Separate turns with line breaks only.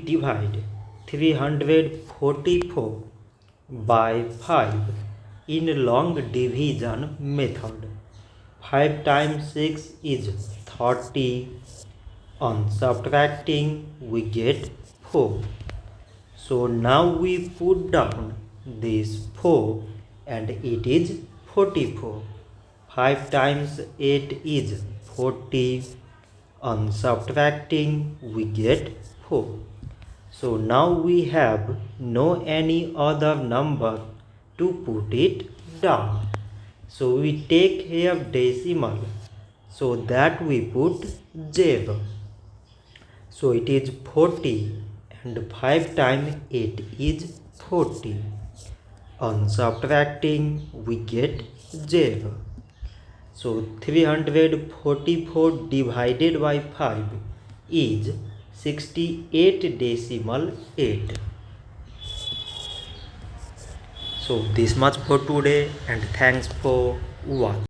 Divide 344 by 5 in long division method. 5 times 6 is 30. On subtracting we get 4. So now we put down this 4 and it is 44. 5 times 8 is 40. On subtracting we get 4. So now we have no any other number to put it down. So we take here decimal, so that we put 0. So it is 40 and 5 times 8 is 40. On subtracting we get 0. So 344 divided by 5 is 68.8. So this much for today and thanks for watching.